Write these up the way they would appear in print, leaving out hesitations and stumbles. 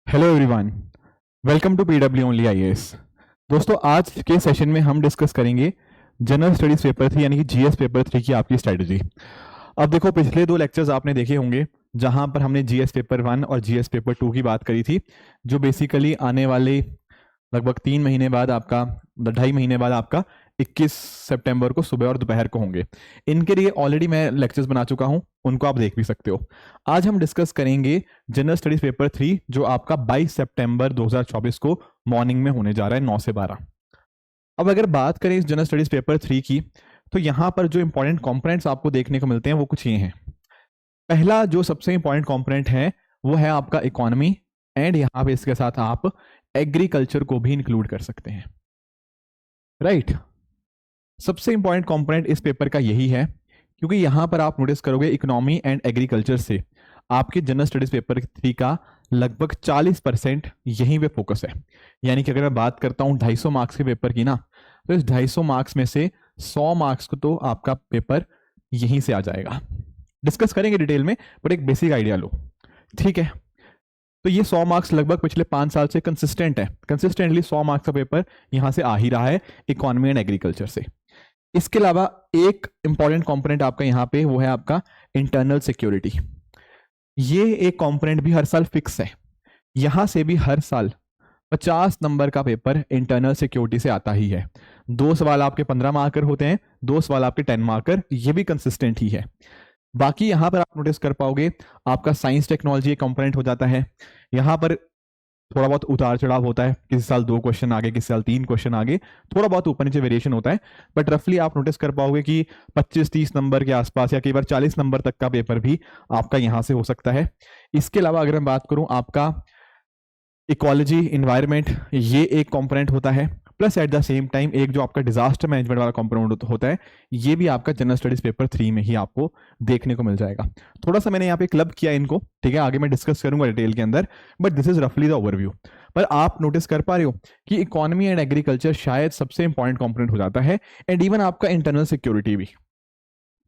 Hello everyone, welcome to PW only IAS. दोस्तों, आज के सेशन में हम डिस्कस करेंगे जनरल स्टडीज पेपर 3 यानी कि जीएस पेपर 3 की आपकी स्ट्रेटजी। अब देखो, पिछले दो लेक्चर्स आपने देखे होंगे जहां पर हमने जीएस पेपर 1 और जीएस पेपर 2 की बात करी थी, जो बेसिकली आने वाले लगभग 3 महीने बाद आपका 2.5 महीने बाद आपका 21 सितंबर को सुबह और दोपहर को होंगे। इनके लिए ऑलरेडी मैं लेक्चर्स बना चुका हूं, उनको आप देख भी सकते हो। आज हम डिस्कस करेंगे जनरल स्टडीज पेपर 3 जो आपका 22 सितंबर 2024 को मॉर्निंग में होने जा रहा है 9 से 12। अब अगर बात करें इस जनरल स्टडीज पेपर 3 की, तो यहां पर जो इंपॉर्टेंट कंपोनेंट्स आपको देखने को मिलते हैं वो कुछ ये हैं। पहला जो सबसे इंपॉर्टेंट कंपोनेंट है वो है आपका इकोनॉमी, एंड यहां पे इसके साथ आप एग्रीकल्चर को भी इंक्लूड कर सकते हैं। राइट, सबसे इंपॉर्टेंट कंपोनेंट इस पेपर का यही है, क्योंकि यहां पर आप नोटिस करोगे इकोनॉमी एंड एग्रीकल्चर से आपके जनरल स्टडीज पेपर 3 का लगभग 40% यहीं पे फोकस है। यानी कि अगर मैं बात करता हूं 250 मार्क्स के पेपर की ना, तो इस 250 मार्क्स में से 100 मार्क्स को तो आपका पेपर यहीं से आ जाएगा। डिस्कस करेंगे डिटेल में, बट एक बेसिक आइडिया लो, ठीक है। तो ये 100 मार्क्स लगभग पिछले 5 साल से कंसिस्टेंट है, कंसिस्टेंटली 100 मार्क्स का पेपर यहां से आ ही रहा है इकोनॉमी एंड एग्रीकल्चर से। इसके अलावा एक इंपॉर्टेंट कंपोनेंट आपका यहां पे वो है आपका इंटरनल सिक्योरिटी। ये एक कंपोनेंट भी हर साल फिक्स है, यहां से भी हर साल 50 नंबर का पेपर इंटरनल सिक्योरिटी से आता ही है। 2 सवाल आपके 15 मार्कर होते हैं, 2 सवाल आपके 10 मार्कर, ये भी कंसिस्टेंट ही है। बाकी यहां पर आप नोटिस कर पाओगे आपका साइंस टेक्नोलॉजी एक कंपोनेंट हो जाता है। यहां पर थोड़ा बहुत उतार चढ़ाव होता है, किसी साल 2 क्वेश्चन आगे, किसी साल 3 क्वेश्चन आगे, थोड़ा बहुत ऊपर नीचे वेरिएशन होता है, बट रफली आप नोटिस कर पाओगे कि 25-30 नंबर के आसपास या कई बार 40 नंबर तक का पेपर भी आपका यहां से हो सकता है। इसके अलावा अगर मैं बात करूं आपका इकोलॉजी इन्वायरमेंट, ये एक कंपोनेंट होता है, plus at the same time एक जो आपका डिजास्टर मैनेजमेंट वाला कंपोनेंट होता है, ये भी आपका जनरल स्टडीज पेपर 3 में ही आपको देखने को मिल जाएगा। थोड़ा सा मैंने यहाँ पे क्लब किया इनको, ठीक है, आगे मैं डिस्कस करूंगा डिटेल के अंदर, बट दिस इज रफली द ओवरव्यू। पर आप नोटिस कर पा रहे हो कि इकोनॉमी एंड एग्रीकल्चर शायद सबसे इंपॉर्टेंट कंपोनेंट हो जाता है, एंड इवन आपका इंटरनल सिक्योरिटी भी।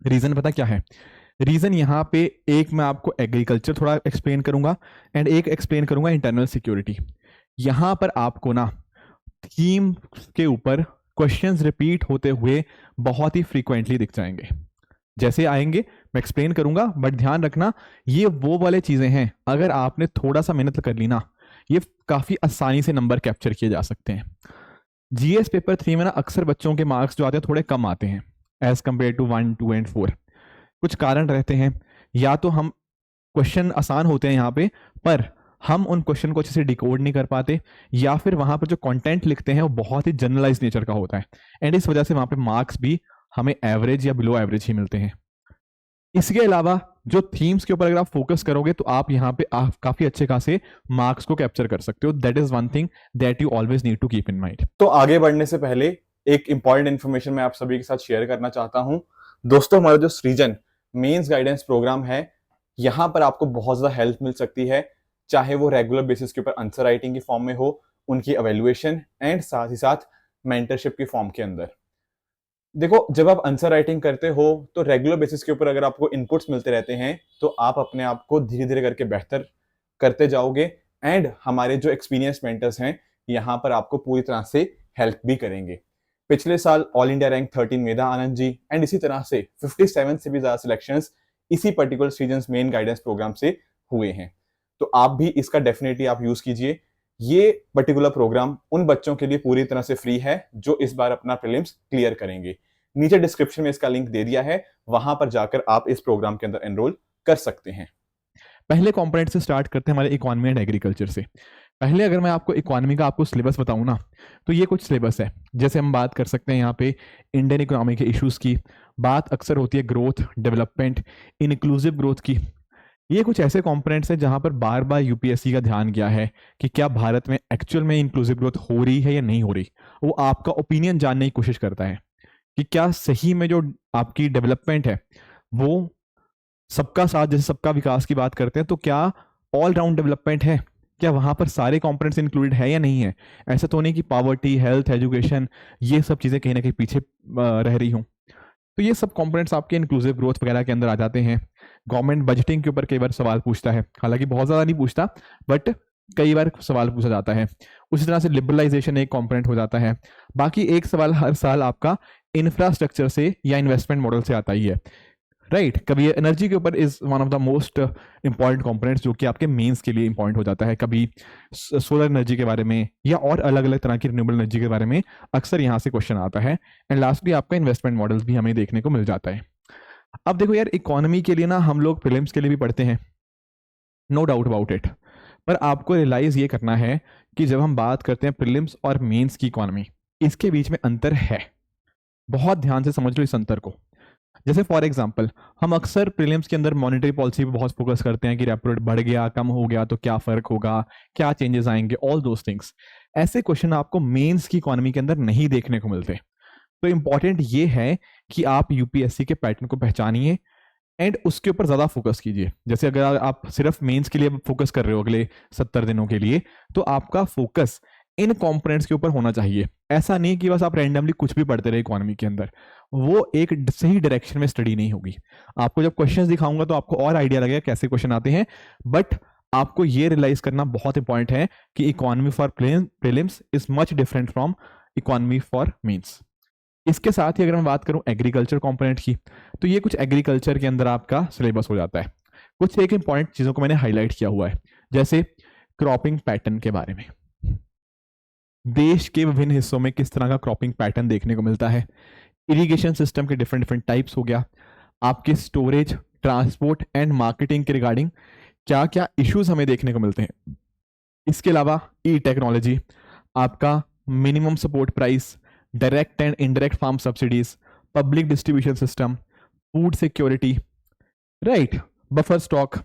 रीजन पता क्या है? रीजन यहाँ पे एक मैं आपको एग्रीकल्चर थोड़ा एक्सप्लेन करूंगा एंड एक एक्सप्लेन करूंगा इंटरनल सिक्योरिटी। यहां पर आपको ना थीम के ऊपर क्वेश्चंस रिपीट होते हुए बहुत ही फ्रीक्वेंटली दिख जाएंगे। जैसे आएंगे मैं एक्सप्लेन करूंगा, बट ध्यान रखना ये वो वाले चीजें हैं, अगर आपने थोड़ा सा मेहनत कर ली ना, ये काफी आसानी से नंबर कैप्चर किए जा सकते हैं। जीएस पेपर 3 में ना अक्सर बच्चों के मार्क्स जो आते हैं थोड़े कम आते हैं एज कंपेयर टू 1, 2 एंड 4। कुछ कारण रहते हैं, या तो हम क्वेश्चन आसान होते हैं यहाँ पे, पर हम उन क्वेश्चन को अच्छे से डिकोड नहीं कर पाते, या फिर वहां पर जो कंटेंट लिखते हैं वो बहुत ही जनरलाइज नेचर का होता है, एंड इस वजह से वहां पे मार्क्स भी हमें एवरेज या बिलो एवरेज ही मिलते हैं। इसके अलावा जो थीम्स के ऊपर अगर आप फोकस करोगे तो आप यहाँ पे काफी अच्छे खासे मार्क्स को कैप्चर कर सकते हो। That is one thing that you always need to keep in mind. तो आगे बढ़ने से पहले एक इंपॉर्टेंट इन्फॉर्मेशन मैं आप सभी के साथ शेयर करना चाहता हूं। दोस्तों, हमारा जो सृजन मेंस गाइडेंस प्रोग्राम है, यहां पर आपको बहुत ज्यादा हेल्प मिल सकती है, चाहे वो रेगुलर बेसिस के ऊपर आंसर राइटिंग की फॉर्म में हो, उनकी एवेल्युएशन एंड साथ ही साथ मेंटरशिप की फॉर्म के अंदर। देखो, जब आप आंसर राइटिंग करते हो तो रेगुलर बेसिस के ऊपर अगर आपको इनपुट्स मिलते रहते हैं तो आप अपने आप को धीरे धीरे करके बेहतर करते जाओगे, एंड हमारे जो एक्सपीरियंस मेंटर्स हैं यहाँ पर आपको पूरी तरह से हेल्प भी करेंगे। पिछले साल all India rank 13 Medha Anand ji, and इसी तरह से 57 से भी ज्यादा सिलेक्शंस इसी particular season main guidance programme से हुए हैं। तो आप भी इसका डेफिनेटली आप यूज कीजिए। ये पर्टिकुलर प्रोग्राम उन बच्चों के लिए पूरी तरह से फ्री है जो इस बार अपना प्रीलिम्स क्लियर करेंगे। नीचे डिस्क्रिप्शन में इसका लिंक दे दिया है, वहां पर जाकर आप इस प्रोग्राम के अंदर एनरोल कर सकते हैं। पहले कंपोनेंट से स्टार्ट करते हैं, हमारे इकोनॉमी एंड एग्रीकल्चर से। पहले अगर मैं आपको इकोनॉमी का आपको सिलेबस बताऊं ना, तो ये कुछ सिलेबस है। जैसे हम बात कर सकते हैं यहाँ पे इंडियन इकोनॉमी के इश्यूज की बात अक्सर होती है, ग्रोथ, डेवलपमेंट, इनक्लूसिव ग्रोथ की। ये कुछ ऐसे कंपोनेंट्स हैं जहां पर बार बार यूपीएससी का ध्यान गया है कि क्या भारत में एक्चुअल में इंक्लूसिव ग्रोथ हो रही है या नहीं हो रही। वो आपका ओपिनियन जानने की कोशिश करता है कि क्या सही में जो आपकी डेवलपमेंट है वो सबका साथ, जैसे सबका विकास की बात करते हैं, तो क्या ऑल राउंड डेवलपमेंट है, क्या वहां पर सारे कंपोनेंट्स इंक्लूडेड है या नहीं है। ऐसा तो नहीं कि पॉवर्टी, हेल्थ, एजुकेशन, ये सब चीजें कहीं ना कहीं पीछे रह रही हूँ। तो ये सब कंपोनेंट्स आपके इंक्लूसिव ग्रोथ वगैरह के अंदर आ जाते हैं। गवर्नमेंट बजटिंग के ऊपर कई बार सवाल पूछता है, हालांकि बहुत ज्यादा नहीं पूछता, बट कई बार सवाल पूछा जाता है। उसी तरह से लिबरलाइजेशन एक कंपोनेंट हो जाता है। बाकी एक सवाल हर साल आपका इंफ्रास्ट्रक्चर से या इन्वेस्टमेंट मॉडल से आता ही है, राइट। कभी एनर्जी के ऊपर is one of the most important components जो कि आपके मेंस के लिए इंपॉर्टेंट हो जाता है। कभी सोलर एनर्जी के बारे में या और अलग अलग तरह की रिन्यूएबल एनर्जी के बारे में अक्सर यहाँ से क्वेश्चन आता है। एंड लास्टली आपका इन्वेस्टमेंट मॉडल्स भी हमें देखने को मिल जाता है। अब देखो यार, इकोनॉमी के लिए ना हम लोग प्रीलिम्स के लिए भी पढ़ते हैं, नो डाउट अबाउट इट, पर आपको रियलाइज ये करना है कि जब हम बात करते हैं प्रीलिम्स और मेंस की इकोनॉमी, इसके बीच में अंतर है। बहुत ध्यान से समझ लो इस अंतर को। जैसे फॉर एग्जांपल हम अक्सर प्रीलिम्स के अंदर मॉनेटरी पॉलिसी पे बहुत फोकस करते हैं कि रेपो रेट बढ़ गया, कम हो गया तो क्या फर्क होगा, क्या चेंजेस आएंगे, ऑल दोस थिंग्स। ऐसे क्वेश्चन आपको मेंस की इकोनॉमी के अंदर नहीं देखने को मिलते। तो इंपॉर्टेंट ये है कि आप यूपीएससी के पैटर्न को पहचानिए एंड उसके ऊपर ज्यादा फोकस कीजिए। जैसे अगर आप सिर्फ मेंस के लिए फोकस कर रहे हो अगले 70 दिनों के लिए, तो आपका फोकस इन कंपोनेंट्स के ऊपर होना चाहिए। ऐसा नहीं कि बस आप रैंडमली कुछ भी पढ़ते रहे इकोनॉमी के अंदर, वो एक सही डायरेक्शन में स्टडी नहीं होगी। आपको जब क्वेश्चंस दिखाऊंगा तो आपको और आइडिया लगेगा कैसे क्वेश्चन आते हैं, बट आपको ये रियलाइज करना बहुत इंपॉर्टेंट है कि economy for prelims is much different from economy for mains. इसके साथ ही अगर मैं बात करूं एग्रीकल्चर कंपोनेंट की, तो ये कुछ एग्रीकल्चर के अंदर आपका सिलेबस हो जाता है। कुछ एक इंपॉर्टेंट चीजों को मैंने हाईलाइट किया हुआ है, जैसे क्रॉपिंग पैटर्न के बारे में, देश के विभिन्न हिस्सों में किस तरह का क्रॉपिंग पैटर्न देखने को मिलता है, इरिगेशन सिस्टम के डिफरेंट डिफरेंट टाइप्स हो गया, आपके स्टोरेज, ट्रांसपोर्ट एंड मार्केटिंग के रिगार्डिंग क्या क्या इश्यूज हमें देखने को मिलते हैं। इसके अलावा ई टेक्नोलॉजी, आपका minimum support price, direct and indirect farm subsidies, public distribution system, food security, right, buffer stock,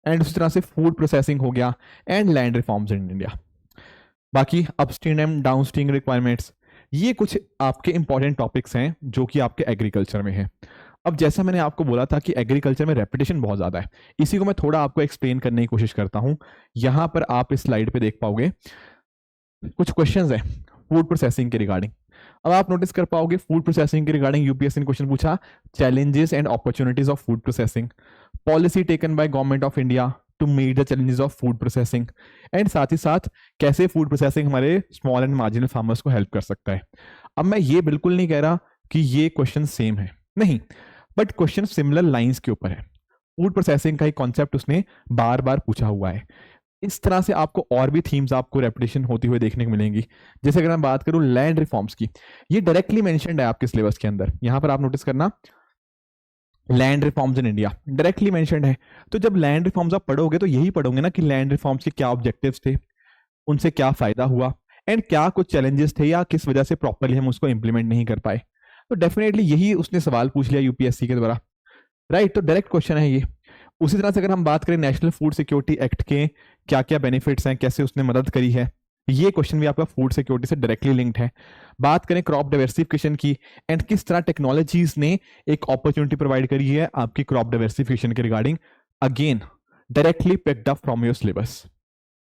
and उसी तरह से फूड प्रोसेसिंग हो गया and land reforms in India. बाकी अपस्ट्रीम एंड डाउनस्ट्रीम रिक्वायरमेंट्स, ये कुछ आपके इंपॉर्टेंट टॉपिक्स हैं जो कि आपके एग्रीकल्चर में है। अब जैसा मैंने आपको बोला था कि एग्रीकल्चर में रेपिटेशन बहुत ज़्यादा है, इसी को मैं थोड़ा आपको एक्सप्लेन करने की कोशिश करता हूँ। यहाँ पर आप इस स्लाइड पे देख पाओगे कुछ क्वेश्चंस हैं फूड प्रोसेसिंग के रिगार्डिंग। अब आप नोटिस कर पाओगे फूड प्रोसेसिंग के रिगार्डिंग यूपीएससी ने क्वेश्चन पूछा, challenges and opportunities of food processing, policy taken by government of India to meet the challenges of food processing, and साथ ही साथ कैसे फूड प्रोसेसिंग हमारे स्मॉल एंड मार्जिनल फार्मर्स को help कर सकता है। अब मैं ये बिल्कुल नहीं कह रहा कि ये क्वेश्चन सेम है, नहीं, बट क्वेश्चन सिमिलर लाइंस के ऊपर है। फूड प्रोसेसिंग का एक कॉन्सेप्ट उसने बार बार पूछा हुआ है। इस तरह से आपको और भी थीम्स आपको रेपिटेशन होती हुई देखने को मिलेंगी। जैसे अगर मैं बात करूं लैंड रिफॉर्म्स की, ये डायरेक्टली मेंशन्ड है आपके सिलेबस के अंदर। यहां पर आप नोटिस करना, land reforms in India directly mentioned है। तो जब लैंड रिफॉर्म्स आप पढ़ोगे तो यही पढ़ोगे ना कि लैंड रिफॉर्म्स के क्या ऑब्जेक्टिव्स थे, उनसे क्या फायदा हुआ, एंड क्या कुछ चैलेंजेस थे या किस वजह से प्रॉपरली हम उसको इंप्लीमेंट नहीं कर पाए। तो डेफिनेटली यही उसने सवाल पूछ लिया यूपीएससी के द्वारा, राइट। तो डायरेक्ट क्वेश्चन है ये। उसी तरह से अगर हम बात करें नेशनल फूड सिक्योरिटी एक्ट के क्या क्या बेनिफिट्स हैं, कैसे उसने मदद करी है, ये क्वेश्चन भी आपका फूड सिक्योरिटी से डायरेक्टली लिंक्ड है। बात करें क्रॉप डाइवर्सिफिकेशन की एंड किस तरह टेक्नोलॉजीज ने एक अपॉर्चुनिटी प्रोवाइड करी है आपकी क्रॉप डाइवर्सिफिकेशन के regarding, again directly picked up from your syllabus.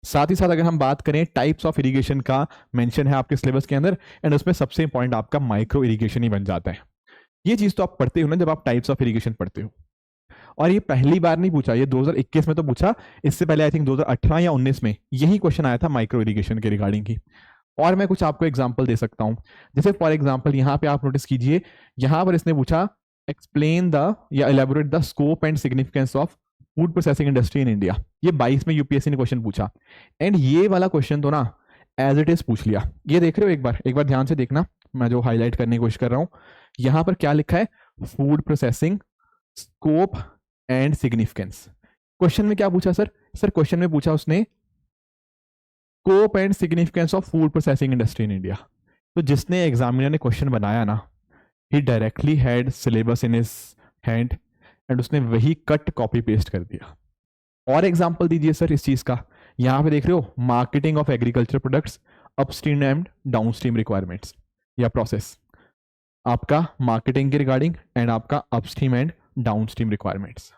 साथ ही साथ अगर हम बात करें टाइप्स ऑफ इरिगेशन का मेंशन है आपके सिलेबस के अंदर, एंड उसमें सबसे इंपॉर्टेंट आपका माइक्रो इरिगेशन ही बन जाता है। ये चीज तो आप पढ़ते हो ना जब आप टाइप्स ऑफ इरिगेशन पढ़ते हो। और ये पहली बार नहीं पूछा, ये 2021 में तो पूछा, इससे पहले आई थिंक 2018 या 19 में यही क्वेश्चन आया था माइक्रो इरिगेशन के रिगार्डिंग की। और मैं कुछ आपको एग्जांपल दे सकता हूं, जैसे फॉर एग्जांपल यहाँ पे आप नोटिस कीजिए, यहाँ पर इसने पूछा एक्सप्लेन द या elaborate the scope and significance of food processing industry in India. ये 22 में यूपीएससी ने क्वेश्चन पूछा, एंड ये वाला क्वेश्चन तो ना एज इट इज पूछ लिया। ये देख रहे हो, एक बार ध्यान से देखना, मैं जो हाईलाइट करने की कोशिश कर रहा हूं, यहां पर क्या लिखा है, food processing scope and significance. Question में क्या पूछा सर क्वेश्चन में पूछा उसने scope and significance of food processing industry in India. तो जिसने एग्जामिनर ने क्वेश्चन बनाया ना, he directly had syllabus in his hand and उसने वही कट कॉपी पेस्ट कर दिया। और एग्जांपल दीजिए सर इस चीज का, यहां पे देख रहे हो marketing of agriculture products, upstream and downstream requirements या प्रोसेस, आपका मार्केटिंग के रिगार्डिंग एंड आपका अपस्ट्रीम एंड डाउनस्ट्रीम रिक्वायरमेंट्स।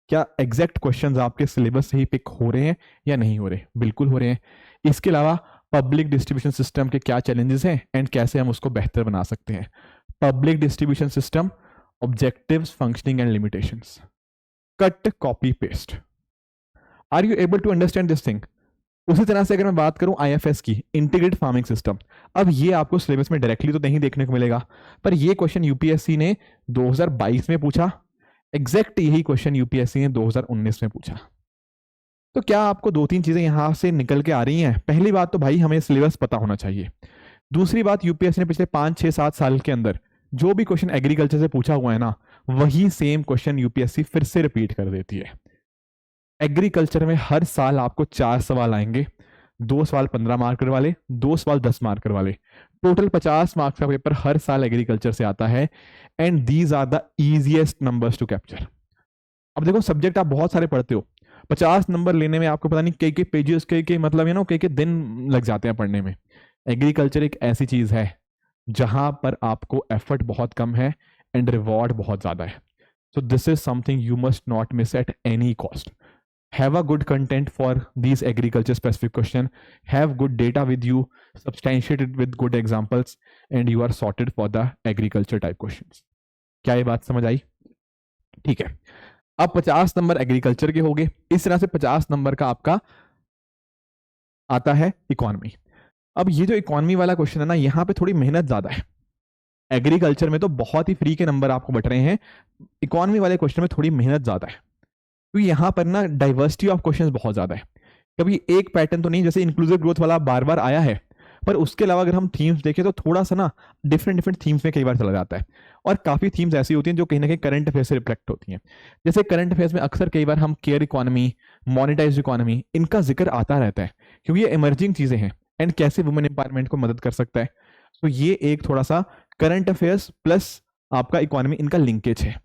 क्या एग्जैक्ट क्वेश्चंस आपके सिलेबस से ही पिक हो रहे हैं या नहीं हो रहे? बिल्कुल हो रहे हैं। इसके अलावा पब्लिक डिस्ट्रीब्यूशन सिस्टम के क्या चैलेंजेस हैं एंड कैसे हम उसको बेहतर बना सकते हैं। Public distribution system, objectives, functioning and limitations, cut copy paste. Are you able to understand this thing? उसी तरह से अगर मैं बात करूं IFS की, इंटीग्रेटेड फार्मिंग सिस्टम, अब ये आपको सिलेबस में डायरेक्टली तो नहीं देखने को मिलेगा, पर ये क्वेश्चन यूपीएससी ने 2022 में पूछा, एग्जैक्ट यही क्वेश्चन यूपीएससी ने 2019 में पूछा। तो क्या आपको दो तीन चीजें यहां से निकल के आ रही हैं? पहली बात तो भाई हमें सिलेबस पता होना चाहिए। दूसरी बात, यूपीएससी ने पिछले 5 6 7 साल के अंदर जो भी क्वेश्चन एग्रीकल्चर से पूछा हुआ है ना, वही सेम क्वेश्चन यूपीएससी फिर से रिपीट कर देती है। एग्रीकल्चर में हर साल आपको 4 सवाल आएंगे, 2 सवाल 15 मार्कर वाले, 2 सवाल 10 मार्कर वाले, टोटल 50 मार्क्स का पेपर हर साल एग्रीकल्चर से आता है। And these are the easiest numbers to capture. अब देखो, सब्जेक्ट आप बहुत सारे पढ़ते हो, 50 नंबर लेने में आपको पता नहीं कई पेजेस कई मतलब कई दिन लग जाते हैं पढ़ने में। एग्रीकल्चर एक ऐसी चीज है जहां पर आपको एफर्ट बहुत कम है एंड रिवॉर्ड बहुत ज्यादा है। So this is something you must not miss at any cost. Have a good content for these agriculture specific question, have good data with you, substantiate it with good examples, and you are sorted for the agriculture type questions. क्या ये बात समझ आई? ठीक है, अब 50 number agriculture के हो गए। इस तरह से 50 नंबर का आपका आता है इकोनॉमी। अब ये जो इकोनॉमी वाला क्वेश्चन है ना, यहाँ पे थोड़ी मेहनत ज्यादा है। एग्रीकल्चर में तो बहुत ही फ्री के नंबर आपको बट रहे हैं, इकोनॉमी वाले क्वेश्चन में थोड़ी मेहनत ज्यादा है, क्योंकि यहां पर ना डाइवर्सिटी ऑफ क्वेश्चंस बहुत ज्यादा है। कभी एक पैटर्न तो नहीं, जैसे इंक्लूसिव ग्रोथ वाला बार बार आया है, पर उसके अलावा अगर हम थीम्स देखें तो थोड़ा सा ना डिफरेंट थीम्स में कई बार चला जाता है। और काफी थीम्स ऐसी होती हैं जो कहीं ना कहीं करंट अफेयर से रिफ्लेक्ट होती हैं। जैसे करंट अफेयर्स में अक्सर कई बार हम केयर इकोनॉमी, मोनेटाइज्ड इकोनॉमी, इनका जिक्र आता रहता है, क्योंकि ये इमर्जिंग चीजें हैं एंड कैसे वुमेन एम्पावरमेंट को मदद कर सकता है। तो ये एक थोड़ा सा करंट अफेयर्स प्लस आपका इकोनॉमी, इनका लिंकेज है।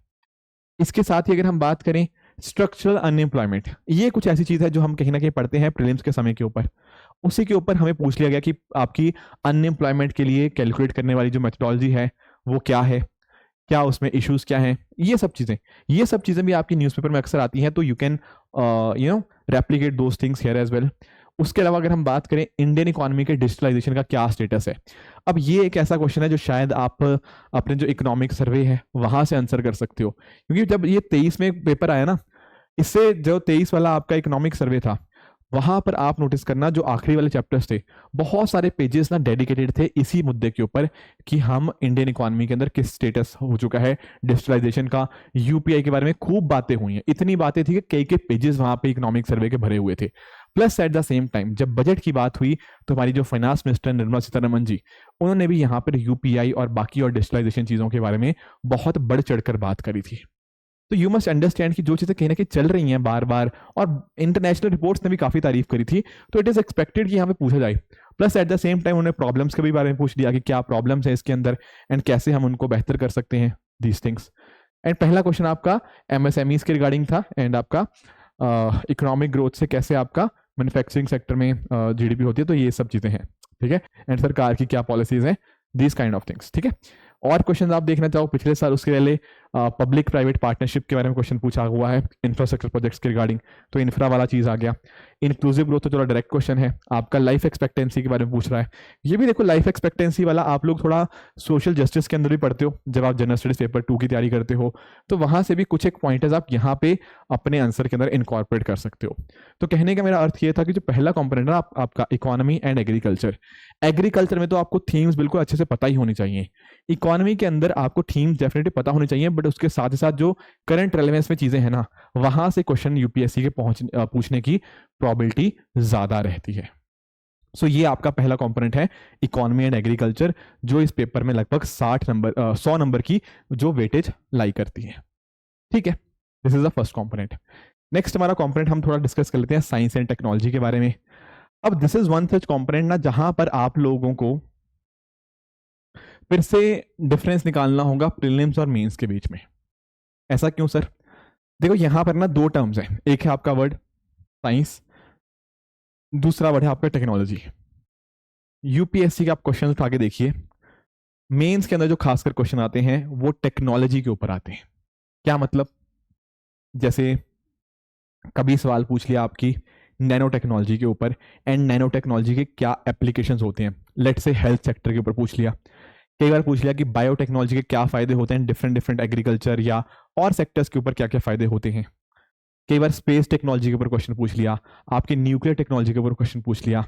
इसके साथ ही अगर हम बात करें स्ट्रक्चरल अनएम्प्लॉयमेंट, ये कुछ ऐसी चीज है जो हम कहीं ना कहीं पढ़ते हैं प्रीलिम्स के समय के ऊपर। उसी के ऊपर हमें पूछ लिया गया कि आपकी अनएम्प्लॉयमेंट के लिए कैलकुलेट करने वाली जो मेथोडोलॉजी है वो क्या है, क्या उसमें इश्यूज क्या हैं, ये सब चीजें भी आपकी न्यूज़पेपर में अक्सर आती हैं। तो you can replicate those things here as well. उसके अलावा अगर हम बात करें इंडियन इकोनॉमी के डिजिटलाइजेशन का क्या स्टेटस है, अब ये एक ऐसा क्वेश्चन है जो शायद आप अपने जो इकोनॉमिक सर्वे है वहां से आंसर कर सकते हो, क्योंकि जब ये 23 में पेपर आया ना, इससे जो 23 वाला आपका इकोनॉमिक सर्वे था, वहां पर आप नोटिस करना जो आखिरी वाले चैप्टर्स थे, बहुत सारे पेजेस ना डेडिकेटेड थे इसी मुद्दे के ऊपर कि हम इंडियन इकोनॉमी के अंदर किस स्टेटस हो चुका है डिजिटलाइजेशन का। यूपीआई के बारे में खूब बातें हुई हैं, इतनी बातें थी कि कई पेजेस वहां पे इकोनॉमिक सर्वे के भरे हुए थे। Plus at the same time जब बजट की बात हुई तो हमारी जो फाइनेंस मिनिस्टर निर्मला सीतारमण जी, उन्होंने भी यहाँ पर यूपीआई और बाकी और डिजिटलाइजेशन चीजों के बारे में बहुत बढ़ चढ़कर बात करी थी। तो यू मस्ट अंडरस्टैंड कि जो चीजें कहीं ना कहीं चल रही हैं बार बार, और इंटरनेशनल रिपोर्ट्स ने भी काफी तारीफ करी थी, तो इट इज एक्सपेक्टेड कि यहाँ पे पूछा जाए। Plus at the same time उन्होंने प्रॉब्लम्स के भी बारे में पूछ लिया कि क्या प्रॉब्लम्स है इसके अंदर एंड कैसे हम उनको बेहतर कर सकते हैं, दीज थिंग्स। एंड पहला क्वेश्चन आपका एमएसएमईज के रिगार्डिंग था, एंड आपका इकोनॉमिक ग्रोथ से कैसे आपका मैन्युफैक्चरिंग सेक्टर में जीडीपी होती है, तो ये सब चीजें हैं, ठीक है। एंड सरकार की क्या पॉलिसीज हैं, दिस काइंड ऑफ थिंग्स, ठीक है। और क्वेश्चन आप देखना चाहो पिछले साल, उसके पहले पब्लिक प्राइवेट पार्टनरशिप के बारे में क्वेश्चन पूछा हुआ है इंफ्रास्ट्रक्चर प्रोजेक्ट्स के रिगार्डिंग, तो इंफ्रा वाला चीज आ गया। इंक्लूसिव ग्रोथ तो चलो डायरेक्ट क्वेश्चन है। आपका लाइफ एक्सपेक्टेंसी के बारे में पूछ रहा है, ये भी देखो लाइफ एक्सपेक्टेंसी वाला आप लोग थोड़ा सोशल जस्टिस के अंदर भी पढ़ते हो जब आप जनरल स्टडीज पेपर 2 की तैयारी करते हो, तो वहां से भी कुछ एक पॉइंटर्स आप यहाँ पे अपने आंसर के अंदर इनकॉर्पोरेट कर सकते हो। तो कहने का मेरा अर्थ ये था कि जो पहला कॉम्पोनेंट है आपका इकोनॉमी एंड एग्रीकल्चर, एग्रीकल्चर में तो आपको थीम्स बिल्कुल अच्छे से पता ही होनी चाहिए। इकोनॉमी के अंदर आपको थीम्स डेफिनेटली पता होनी चाहिए, बट उसके साथ ही साथ जो करंट रेलेवेंस में चीजें हैं ना, वहां से क्वेश्चन यूपीएससी के पूछने की प्रोबेबिलिटी ज्यादा रहती है। सो ये आपका पहला कंपोनेंट है इकोनॉमी एंड एग्रीकल्चर, जो इस पेपर में लगभग 100 नंबर की जो वेटेज लाई करती है, ठीक है। This is the first component. Next हमारा कंपोनेंट हम थोड़ा डिस्कस कर लेते हैं साइंस एंड टेक्नोलॉजी के बारे में। अब this is one such component ना जहां पर आप लोगों को फिर से डिफरेंस निकालना होगा प्रीलिम्स और मेंस के बीच में। ऐसा क्यों सर? देखो यहां पर ना 2 टर्म्स हैं, एक है आपका वर्ड साइंस, दूसरा वर्ड है आपका टेक्नोलॉजी। यूपीएससी के आप क्वेश्चन उठा के देखिए, मेंस के अंदर जो खासकर क्वेश्चन आते हैं वो टेक्नोलॉजी के ऊपर आते हैं। क्या मतलब? जैसे कभी सवाल पूछ लिया आपकी नैनो टेक्नोलॉजी के ऊपर एंड नैनो टेक्नोलॉजी के क्या एप्लीकेशंस होते हैं, लेट्स से हेल्थ सेक्टर के ऊपर पूछ लिया। कई बार पूछ लिया कि बायोटेक्नोलॉजी के क्या फायदे होते हैं डिफरेंट एग्रीकल्चर या और सेक्टर्स के ऊपर क्या क्या फायदे होते हैं। कई बार स्पेस टेक्नोलॉजी के ऊपर क्वेश्चन पूछ लिया, आपके न्यूक्लियर टेक्नोलॉजी के ऊपर क्वेश्चन पूछ लिया,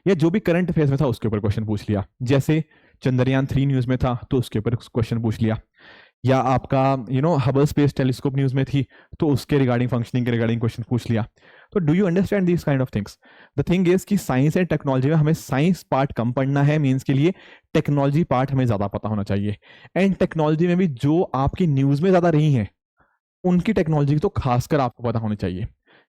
या जो भी करंट अफेयर्स में था उसके ऊपर क्वेश्चन पूछ लिया। जैसे चंद्रयान 3 न्यूज में था तो उसके ऊपर क्वेश्चन पूछ लिया, या आपका हबल स्पेस टेलीस्कोप न्यूज में थी तो उसके रिगार्डिंग फंक्शनिंग के रिगार्डिंग क्वेश्चन पूछ लिया। तो do you understand this kind of things? The thing is कि साइंस एंड टेक्नोलॉजी में हमें साइंस पार्ट कम पढ़ना है मीन्स के लिए, टेक्नोलॉजी पार्ट हमें ज्यादा पता होना चाहिए। एंड टेक्नोलॉजी में भी जो आपकी न्यूज में ज्यादा रही है उनकी टेक्नोलॉजी तो खासकर आपको पता होनी चाहिए।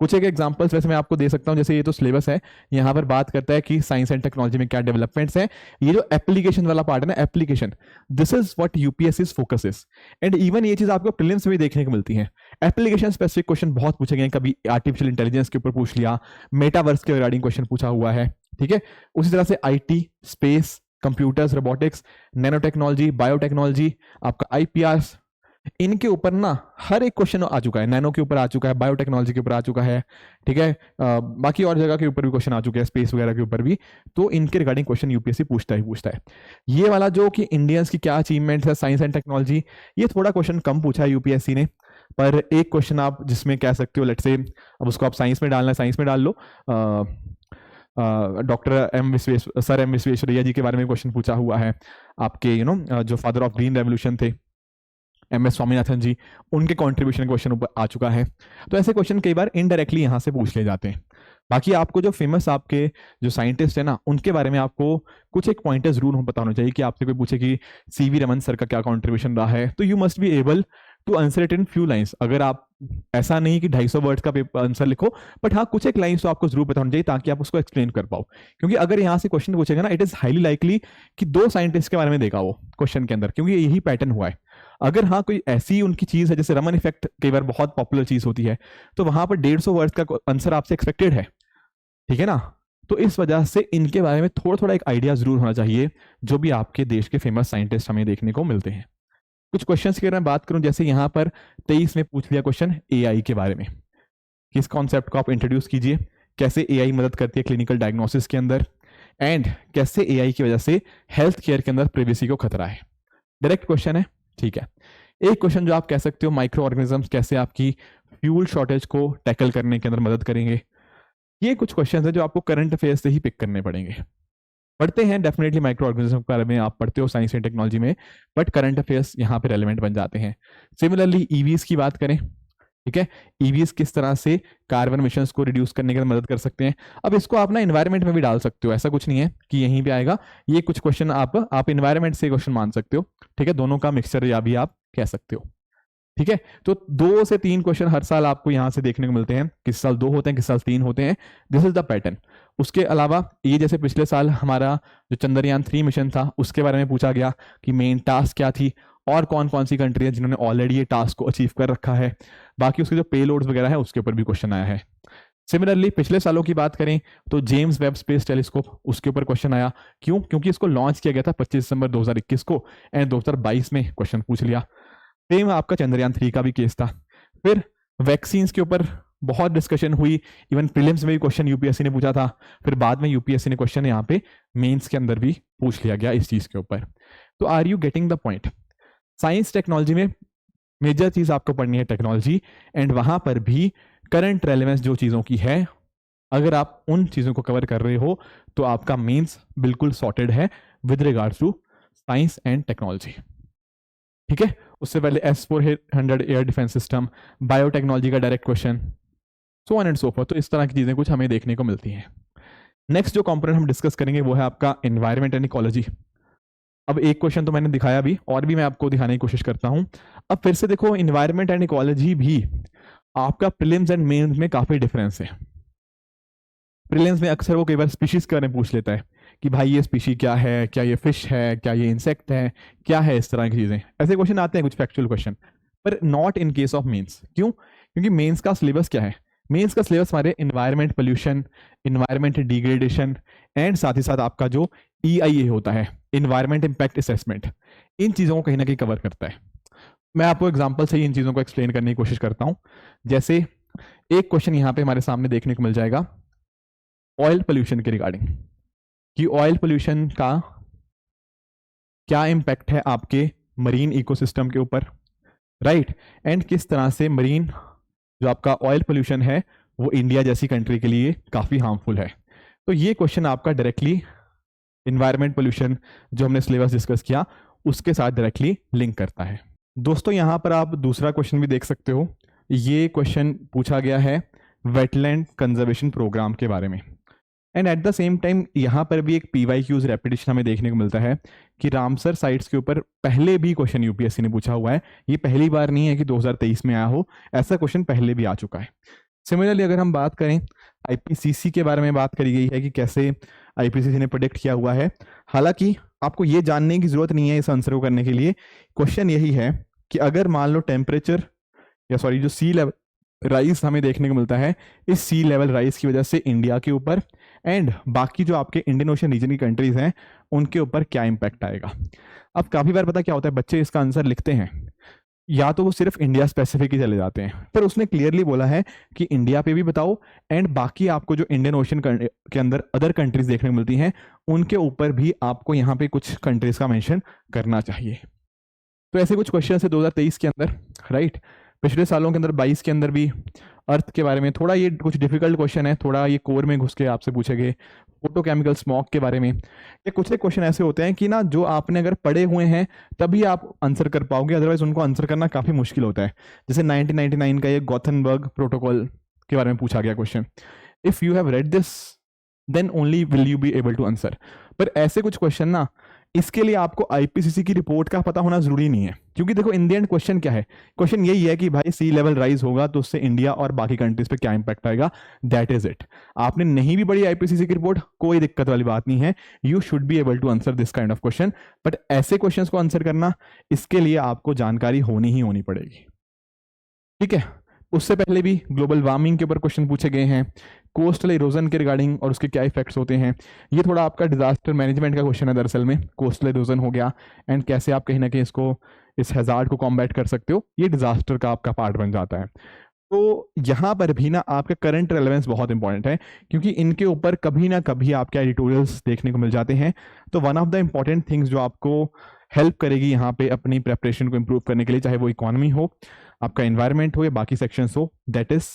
कुछ एक एग्जांपल्स वैसे मैं आपको दे सकता हूं, जैसे ये तो सिलेबस है, यहाँ पर बात करता है कि साइंस एंड टेक्नोलॉजी में क्या डेवलपमेंट्स हैं। ये जो एप्लीकेशन वाला पार्ट है ना, application, this is what UPSC's focus is. And even ये चीज आपको प्रीलिम्स में भी देखने को मिलती है। एप्लीकेशन स्पेसिफिक क्वेश्चन बहुत पूछे गए, कभी आर्टिफिशियल इंटेलिजेंस के ऊपर पूछ लिया, मेटावर्स के रिगार्डिंग क्वेश्चन पूछा हुआ है, ठीक है। उसी तरह से IT, space, computers, robotics, nano technology, biotechnology, आपका आईपीआर, इनके ऊपर ना हर एक क्वेश्चन आ चुका है। नैनो के ऊपर आ चुका है, बायोटेक्नोलॉजी के ऊपर आ चुका है, ठीक है। बाकी और जगह के ऊपर भी क्वेश्चन आ चुके हैं, स्पेस वगैरह के ऊपर भी। तो इनके रिगार्डिंग क्वेश्चन यूपीएससी पूछता ही पूछता है। ये वाला जो कि इंडियंस की क्या अचीवमेंट है साइंस एंड टेक्नोलॉजी, ये थोड़ा क्वेश्चन कम पूछा है यूपीएससी ने। पर एक क्वेश्चन आप जिसमें कह सकते हो, लेट से अब उसको आप साइंस में डालना है, साइंस में डाल लो। डॉक्टर सर एम विश्वेश्वरैया जी के बारे में क्वेश्चन पूछा हुआ है। आपके जो फादर ऑफ ग्रीन रेवोल्यूशन थे, एम एस स्वामीनाथन जी, उनके कंट्रीब्यूशन क्वेश्चन ऊपर आ चुका है। तो ऐसे क्वेश्चन कई बार इनडायरेक्टली यहाँ से पूछ ले जाते हैं। बाकी आपको जो फेमस आपके जो साइंटिस्ट है ना, उनके बारे में आपको कुछ एक पॉइंटर जरूर पता होना चाहिए। कि आपसे कोई पूछे कि सीवी रमन सर का क्या कंट्रीब्यूशन रहा है, तो you must be able to answer it in few lines. अगर आप, ऐसा नहीं कि 250 वर्ड्स का पेपर आंसर लिखो, बट हाँ कुछ एक लाइंस तो आपको जरूर पता होना चाहिए ताकि आप उसको एक्सप्लेन कर पाओ। क्योंकि अगर यहाँ से क्वेश्चन पूछेगा ना, इट इज हाईली लाइकली कि 2 साइंटिस्ट के बारे में देखा वो क्वेश्चन के अंदर, क्योंकि यही पैटर्न हुआ है। अगर हाँ कोई ऐसी उनकी चीज है, जैसे रमन इफेक्ट कई बार बहुत पॉपुलर चीज होती है, तो वहां पर 150 वर्ड्स का आंसर आपसे एक्सपेक्टेड है, ठीक है ना। तो इस वजह से इनके बारे में थोड़ा थोड़ा एक आइडिया जरूर होना चाहिए, जो भी आपके देश के फेमस साइंटिस्ट हमें देखने को मिलते हैं। कुछ क्वेश्चंस की अगर मैं बात करूं, जैसे यहाँ पर 23 में पूछ लिया क्वेश्चन एआई के बारे में, कि इस कॉन्सेप्ट को आप इंट्रोड्यूस कीजिए, कैसे एआई मदद करती है क्लिनिकल डायग्नोसिस के अंदर, एंड कैसे एआई की वजह से हेल्थ केयर के अंदर प्राइवेसी को खतरा है। डायरेक्ट क्वेश्चन है, ठीक है। एक क्वेश्चन जो आप कह सकते हो, माइक्रो ऑर्गेनिजम्स कैसे आपकी फ्यूल शॉर्टेज को टैकल करने के अंदर मदद करेंगे। ये कुछ क्वेश्चन है जो आपको करंट अफेयर्स से ही पिक करने पड़ेंगे। पढ़ते हैं डेफिनेटली माइक्रो ऑर्गेनिज्म के बारे में आप पढ़ते हो साइंस एंड टेक्नोलॉजी में, बट करंट अफेयर्स यहाँ पे रेलेवेंट बन जाते हैं। सिमिलरली ईवीज की बात करें, ठीक है, ईवीज किस तरह से कार्बन मिशंस को रिड्यूस करने के लिए मदद कर सकते हैं। अब इसको आप ना एनवायरमेंट में भी डाल सकते हो, ऐसा कुछ नहीं है कि यहीं पे आएगा। ये कुछ क्वेश्चन आप एनवायरमेंट से क्वेश्चन मान सकते हो, ठीक है, दोनों का मिक्सचर या भी आप कह सकते हो, ठीक है। तो 2 से 3 क्वेश्चन हर साल आपको यहां से देखने को मिलते हैं, किस साल 2 होते हैं, किस साल 3 होते हैं, दिस इज द पैटर्न। उसके अलावा ये जैसे पिछले साल हमारा जो चंद्रयान 3 मिशन था, उसके बारे में पूछा गया कि मेन टास्क क्या थी और कौन कौन सी कंट्री है जिन्होंने ऑलरेडी ये टास्क को अचीव कर रखा है। बाकी उसके जो पेलोड्स वगैरह है उसके ऊपर भी क्वेश्चन आया है। सिमिलरली पिछले सालों की बात करें तो जेम्स वेब स्पेस टेलीस्कोप, उसके ऊपर क्वेश्चन आया। क्यों? क्योंकि इसको लॉन्च किया गया था 25 दिसंबर 2021 को, एंड 2022 में क्वेश्चन पूछ लिया। सेम आपका चंद्रयान 3 का भी केस था। फिर वैक्सीन के ऊपर बहुत डिस्कशन हुई, इवन प्रीलिम्स में भी क्वेश्चन यूपीएससी ने पूछा था, फिर बाद में यूपीएससी ने क्वेश्चन यहाँ पे मेंस के अंदर भी पूछ लिया गया इस चीज के ऊपर। तो are you getting the point? Science technology में मेजर चीज आपको पढ़नी है टेक्नोलॉजी, एंड वहां पर भी करंट रेलेवेंस जो चीजों की है, अगर आप उन चीजों को कवर कर रहे हो तो आपका मेंस बिल्कुल सॉर्टेड है with regards to science and technology, ठीक है। उससे पहले S-400 air defence system, biotechnology का direct question, so on and so forth. तो इस तरह की चीजें कुछ हमें देखने को मिलती हैं। नेक्स्ट जो कंपोनेंट हम डिस्कस करेंगे वो है आपका एनवायरमेंट एंड इकोलॉजी। अब एक क्वेश्चन तो मैंने दिखाया भी, और भी मैं आपको दिखाने की कोशिश करता हूं। अब फिर से देखो, एनवायरमेंट एंड इकोलॉजी भी आपका प्रीलिम्स एंड मेंस में काफी डिफरेंस है। प्रीलिम्स में अक्सर वो कई बार स्पीशीज के बारे में पूछ लेता है कि भाई ये स्पीशी क्या है, क्या ये फिश है, क्या ये इंसेक्ट है, क्या है, इस तरह की चीजें। ऐसे क्वेश्चन आते हैं कुछ फैक्चुअल क्वेश्चन, पर not in case of mains. क्यों? क्योंकि मेंस का सिलेबस क्या है? मेंस का सिलेबस हमारे environment pollution, environment degradation, and साथ ही साथ आपका जो EIA होता है, एनवायरमेंट इंपैक्ट असेसमेंट, इन चीजों को कहीं ना कहीं कवर करता है। मैं आपको एग्जाम्पल से ही इन चीजों को एक्सप्लेन करने की कोशिश करता हूं। जैसे एक क्वेश्चन यहाँ पे हमारे सामने देखने को मिल जाएगा ऑयल पोल्यूशन के रिगार्डिंग, कि ऑयल पोल्यूशन का क्या इंपैक्ट है आपके मरीन इकोसिस्टम के ऊपर, राइट, एंड किस तरह से मरीन जो आपका ऑयल पोल्यूशन है वो इंडिया जैसी कंट्री के लिए काफ़ी हार्मफुल है। तो ये क्वेश्चन आपका डायरेक्टली इन्वायरमेंट पोल्यूशन जो हमने सिलेबस डिस्कस किया उसके साथ डायरेक्टली लिंक करता है। दोस्तों यहाँ पर आप दूसरा क्वेश्चन भी देख सकते हो। ये क्वेश्चन पूछा गया है वेटलैंड कंजर्वेशन प्रोग्राम के बारे में, and at the same time यहाँ पर भी एक PYQs रेपिटेशन हमें देखने को मिलता है कि रामसर साइट्स के ऊपर पहले भी क्वेश्चन यूपीएससी ने पूछा हुआ है। ये पहली बार नहीं है कि 2023 में आया हो, ऐसा क्वेश्चन पहले भी आ चुका है। सिमिलरली अगर हम बात करें IPCC के बारे में, बात करी गई है कि कैसे IPCC ने प्रेडिक्ट किया हुआ है। हालांकि आपको ये जानने की जरूरत नहीं है इस आंसर को करने के लिए। क्वेश्चन यही है कि अगर मान लो टेम्परेचर या सॉरी जो सी लेवल राइज हमें देखने को मिलता है, इस सी लेवल राइज की वजह से इंडिया के ऊपर एंड बाकी जो आपके इंडियन ओशन रीजन की कंट्रीज हैं उनके ऊपर क्या इंपैक्ट आएगा। अब काफी बार पता क्या होता है, बच्चे इसका आंसर लिखते हैं या तो वो सिर्फ इंडिया स्पेसिफिक ही चले जाते हैं, पर उसने क्लियरली बोला है कि इंडिया पे भी बताओ एंड बाकी आपको जो इंडियन ओशन के अंदर अदर कंट्रीज देखने को मिलती हैं उनके ऊपर भी आपको यहाँ पे कुछ कंट्रीज का मेंशन करना चाहिए। तो ऐसे कुछ क्वेश्चन है 2023 के अंदर, राइट। पिछले सालों के अंदर 22 के अंदर भी अर्थ के बारे में थोड़ा ये कुछ डिफिकल्ट क्वेश्चन है, थोड़ा ये कोर में घुस के आपसे पूछे गए फोटोकेमिकल स्मॉग के बारे में। ये कुछ एक क्वेश्चन ऐसे होते हैं कि ना जो आपने अगर पढ़े हुए हैं तभी आप आंसर कर पाओगे, अदरवाइज उनको आंसर करना काफी मुश्किल होता है। जैसे 1999 का ये गॉथनबर्ग प्रोटोकॉल के बारे में पूछा गया question, if you have read this then only will you be able to answer. पर ऐसे कुछ क्वेश्चन ना, इसके लिए आपको IPCC की रिपोर्ट का पता होना जरूरी नहीं है, क्योंकि देखो इन द एंड क्वेश्चन क्या है, क्वेश्चन यही है कि भाई सी लेवल राइज होगा तो उससे इंडिया और बाकी कंट्रीज पे क्या इंपैक्ट आएगा, दैट इज इट। आपने नहीं भी पढ़ी IPCC की रिपोर्ट, कोई दिक्कत वाली बात नहीं है, you should be able to answer this kind of question. But ऐसे क्वेश्चन को आंसर करना, इसके लिए आपको जानकारी होनी ही होनी पड़ेगी, ठीक है। उससे पहले भी ग्लोबल वार्मिंग के ऊपर क्वेश्चन पूछे गए हैं, कोस्टल इरोजन के रिगार्डिंग और उसके क्या इफेक्ट्स होते हैं। ये थोड़ा आपका डिजास्टर मैनेजमेंट का क्वेश्चन है दरअसल में, कोस्टल इरोजन हो गया एंड कैसे आप कहीं ना कहीं इसको, इस हैजार्ड को कॉम्बैट कर सकते हो, ये डिजास्टर का आपका पार्ट बन जाता है। तो यहाँ पर भी ना आपका करंट रेलेवेंस बहुत इंपॉर्टेंट है, क्योंकि इनके ऊपर कभी ना कभी आपके एडिटोरियल्स देखने को मिल जाते हैं। तो one of the important things जो आपको हेल्प करेगी यहाँ पे अपनी प्रेपरेशन को इम्प्रूव करने के लिए, चाहे वो इकोनॉमी हो, आपका एनवायरनमेंट हो या बाकी सेक्शंस हो, दैट इज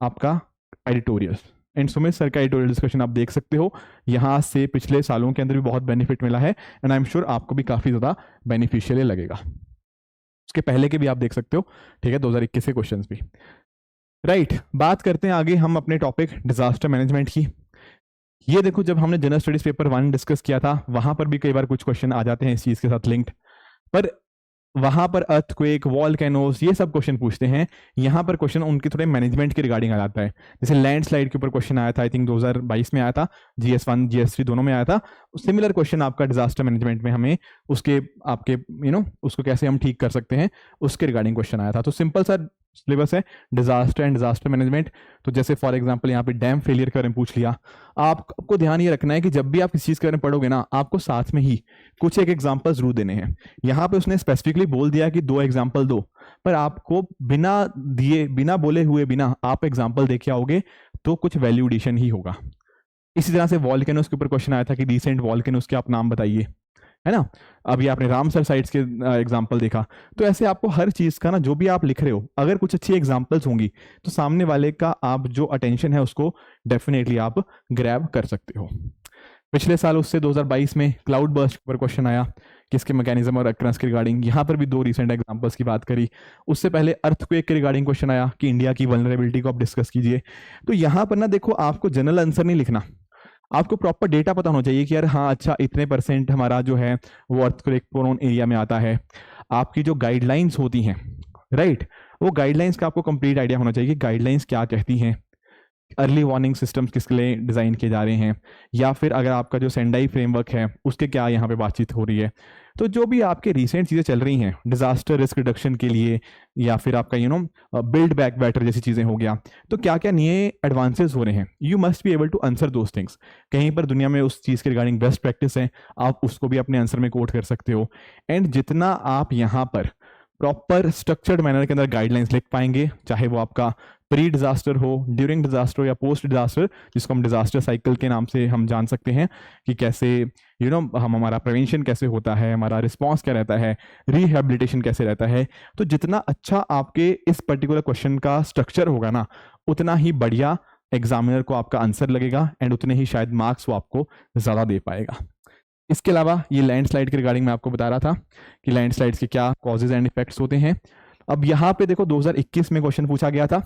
आपका एडिटोरियल। एंड सुमित सर का एडिटोरियल डिस्कशन आप देख सकते हो, यहाँ से पिछले सालों के अंदर भी बहुत बेनिफिट मिला है एंड आई एम श्योर आपको भी काफी ज्यादा बेनिफिशियल लगेगा। उसके पहले के भी आप देख सकते हो, ठीक है, 2021 के क्वेश्चंस भी, राइट। बात करते हैं आगे हम अपने टॉपिक डिजास्टर मैनेजमेंट की। ये देखो, जब हमने जनरल स्टडीज पेपर 1 डिस्कस किया था, वहां पर भी कई बार कुछ क्वेश्चन आ जाते हैं इस चीज के साथ लिंक्ड, पर वहां पर अर्थक्वेक, वॉल्केनोज, ये सब क्वेश्चन पूछते हैं। यहाँ पर क्वेश्चन उनके थोड़े मैनेजमेंट के रिगार्डिंग आ जाता है। जैसे लैंडस्लाइड के ऊपर क्वेश्चन आया था, आई थिंक 2022 में आया था, GS1 GS3 दोनों में आया था। सिमिलर क्वेश्चन आपका डिजास्टर मैनेजमेंट में, हमें उसके आपके उसको कैसे हम ठीक कर सकते हैं उसके रिगार्डिंग क्वेश्चन आया था। तो सिंपल सा सिलेबस है, डिजास्टर एंड डिजास्टर मैनेजमेंट। तो जैसे फॉर एग्जांपल यहाँ पे डैम फेलियर के बारे में पूछ लिया, आपको ध्यान ये रखना है कि जब भी आप किसी चीज के बारे में पढ़ोगे ना, आपको साथ में ही कुछ एक एग्जांपल जरूर देने हैं। यहाँ पे उसने स्पेसिफिकली बोल दिया कि 2 एग्जांपल दो, पर आपको बिना दिए, बिना बोले हुए, बिना आप एग्जांपल देके आओगे तो कुछ वैल्यू एडिशन ही होगा। इसी तरह से वॉल्केनोस के ऊपर क्वेश्चन आया था कि रिसेंट वॉल्केनोस के आप नाम बताइए, है ना। अभी आपने रामसर साइट्स के एग्जांपल देखा। तो ऐसे आपको हर चीज का ना, जो भी आप लिख रहे हो, अगर कुछ अच्छी एग्जांपल्स होंगी तो सामने वाले का आप जो अटेंशन है उसको डेफिनेटली आप ग्रैब कर सकते हो। पिछले साल उससे 2022 में क्लाउड बर्स्ट पर क्वेश्चन आया, किसके मैकेनिज्म और अक्रंस के रिगार्डिंग। यहाँ पर भी 2 रिसेंट एग्जांपल्स की बात करी। उससे पहले अर्थक्वेक के रिगार्डिंग क्वेश्चन आया कि इंडिया की वल्नरेबिलिटी को आप डिस्कस कीजिए। तो यहाँ पर ना देखो, आपको जनरल आंसर नहीं लिखना, आपको प्रॉपर डेटा पता होना चाहिए कि यार हाँ अच्छा इतने % हमारा जो है वो अर्थक्वेक प्रोन एरिया में आता है। आपकी जो गाइडलाइंस होती हैं, राइट, वो गाइडलाइंस का आपको कंप्लीट आइडिया होना चाहिए कि गाइडलाइंस क्या कहती हैं, अर्ली वार्निंग सिस्टम्स किसके लिए डिज़ाइन किए जा रहे हैं, या फिर अगर आपका जो सेंडाई फ्रेमवर्क है उसके क्या यहाँ पे बातचीत हो रही है। तो जो भी आपके रिसेंट चीज़ें चल रही हैं डिजास्टर रिस्क रिडक्शन के लिए, या फिर आपका बिल्ड बैक बेटर जैसी चीज़ें हो गया, तो क्या क्या नए एडवांसेस हो रहे हैं, you must be able to answer those things. कहीं पर दुनिया में उस चीज़ के रिगार्डिंग बेस्ट प्रैक्टिस है, आप उसको भी अपने आंसर में कोट कर सकते हो। एंड जितना आप यहाँ पर प्रॉपर स्ट्रक्चर्ड मैनर के अंदर गाइडलाइंस लिख पाएंगे, चाहे वो आपका प्री डिजास्टर हो, ड्यूरिंग डिजास्टर या पोस्ट डिजास्टर, जिसको हम डिजास्टर साइकिल के नाम से हम जान सकते हैं कि कैसे हम हमारा प्रिवेंशन कैसे होता है, हमारा रिस्पॉन्स क्या रहता है, रिहेबिलिटेशन कैसे रहता है। तो जितना अच्छा आपके इस पर्टिकुलर क्वेश्चन का स्ट्रक्चर होगा ना, उतना ही बढ़िया एग्जामिनर को आपका आंसर लगेगा एंड उतने ही शायद मार्क्स वो आपको ज़्यादा दे पाएगा। इसके अलावा ये लैंडस्लाइड के रिगार्डिंग मैं आपको बता रहा था कि लैंडस्लाइड्स के क्या कॉजेज एंड इफेक्ट्स होते हैं। अब यहाँ पे देखो 2021 में क्वेश्चन पूछा गया था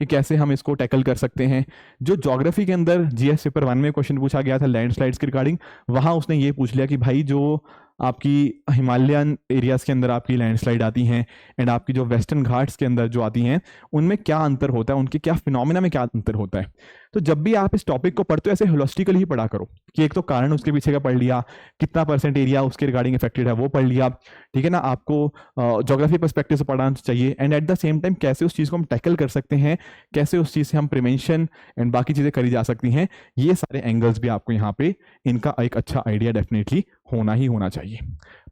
कि कैसे हम इसको टैकल कर सकते हैं। जो ज्योग्राफी के अंदर जीएस पेपर 1 में क्वेश्चन पूछा गया था लैंडस्लाइड्स के रिगार्डिंग, वहाँ उसने ये पूछ लिया कि भाई जो आपकी हिमालयन एरियाज के अंदर आपकी लैंडस्लाइड आती हैं एंड आपकी जो वेस्टर्न घाट्स के अंदर जो आती हैं, उनमें क्या अंतर होता है, उनके क्या फिनोमिना में क्या अंतर होता है। तो जब भी आप इस टॉपिक को पढ़ते हो ऐसे होलिस्टिकली ही पढ़ा करो कि एक तो कारण उसके पीछे का पढ़ लिया, कितना % एरिया उसके रिगार्डिंग इफेक्टेड है वो पढ़ लिया, ठीक है ना। आपको ज्योग्राफी पर्सपेक्टिव से पढ़ना चाहिए and at the same time कैसे उस चीज़ को हम टैकल कर सकते हैं, कैसे उस चीज़ से हम प्रिवेंशन एंड बाकी चीज़ें करी जा सकती हैं, ये सारे एंगल्स भी आपको यहाँ पे इनका एक अच्छा आइडिया डेफिनेटली होना ही होना चाहिए।